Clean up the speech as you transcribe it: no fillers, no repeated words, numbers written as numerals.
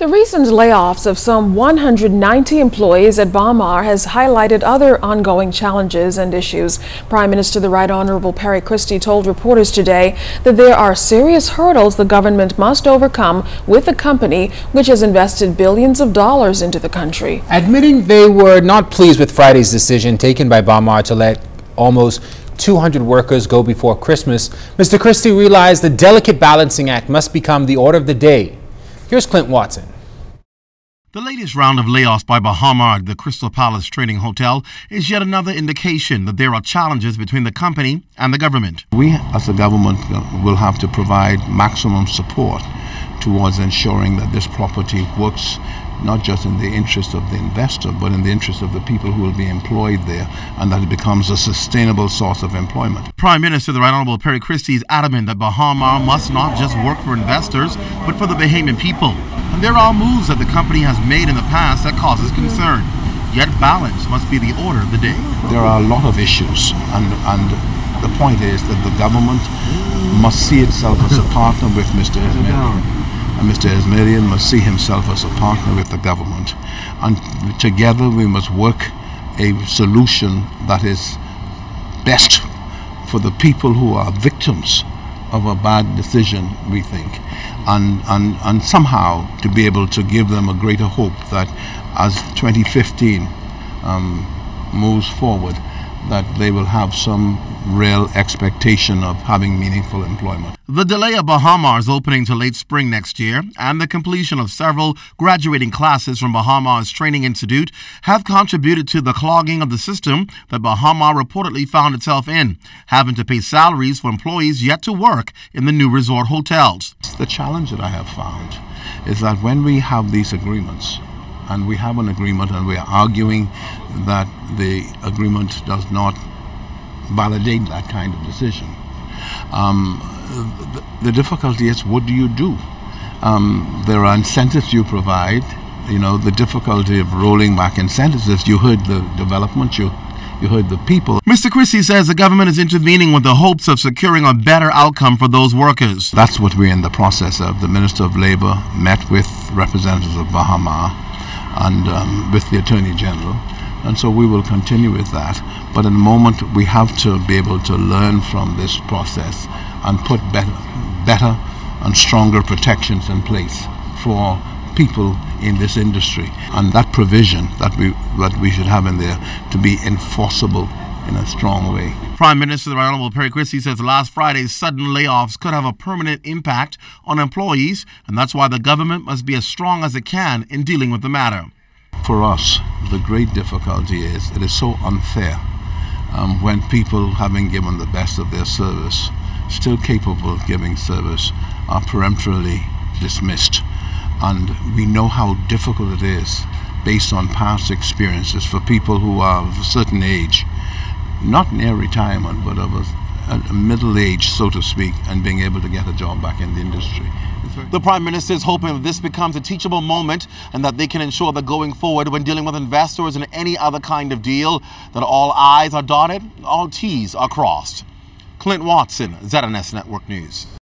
The recent layoffs of some 190 employees at Baha has highlighted other ongoing challenges and issues. Prime Minister the Right Honorable Perry Christie told reporters today that there are serious hurdles the government must overcome with the company, which has invested billions of dollars into the country. Admitting they were not pleased with Friday's decision taken by Baha to let almost 200 workers go before Christmas, Mr. Christie realized the delicate balancing act must become the order of the day. Here's Clint Watson. The latest round of layoffs by Baha at the Crystal Palace Trading Hotel is yet another indication that there are challenges between the company and the government. We as a government will have to provide maximum support towards ensuring that this property works not just in the interest of the investor, but in the interest of the people who will be employed there, and that it becomes a sustainable source of employment. Prime Minister the Right Honorable Perry Christie is adamant that Baha must not just work for investors, but for the Bahamian people. And there are moves that the company has made in the past that causes concern. Yet balance must be the order of the day. There are a lot of issues, and the point is that the government must see itself as a partner with Mr. Ismailian. And Mr. Ismailian must see himself as a partner with the government. And together we must work a solution that is best for the people who are victims of a bad decision, we think. And somehow to be able to give them a greater hope that as 2015 moves forward, that they will have some real expectation of having meaningful employment. The delay of Baha's opening to late spring next year and the completion of several graduating classes from Baha's Training Institute have contributed to the clogging of the system that Baha reportedly found itself in, having to pay salaries for employees yet to work in the new resort hotels. The challenge that I have found is that when we have these agreements, and we have an agreement and we are arguing that the agreement does not validate that kind of decision. The difficulty is, what do you do? There are incentives you provide. You know, the difficulty of rolling back incentives is you heard the development, you heard the people. Mr. Christie says the government is intervening with the hopes of securing a better outcome for those workers. That's what we're in the process of. The Minister of Labour met with representatives of Baha and with the Attorney General. And so we will continue with that. But in the moment, we have to be able to learn from this process and put better and stronger protections in place for people in this industry. And that provision that we should have in there to be enforceable in a strong way. Prime Minister the Right Honorable Perry Christie says last Friday's sudden layoffs could have a permanent impact on employees, and that's why the government must be as strong as it can in dealing with the matter. For us, the great difficulty is it is so unfair when people, having given the best of their service, still capable of giving service, are peremptorily dismissed. And we know how difficult it is, based on past experiences, for people who are of a certain age, not near retirement, but of a middle age, so to speak, and being able to get a job back in the industry. The Prime Minister is hoping that this becomes a teachable moment and that they can ensure that going forward when dealing with investors and any other kind of deal, that all I's are dotted, all T's are crossed. Clint Watson, ZNS Network News.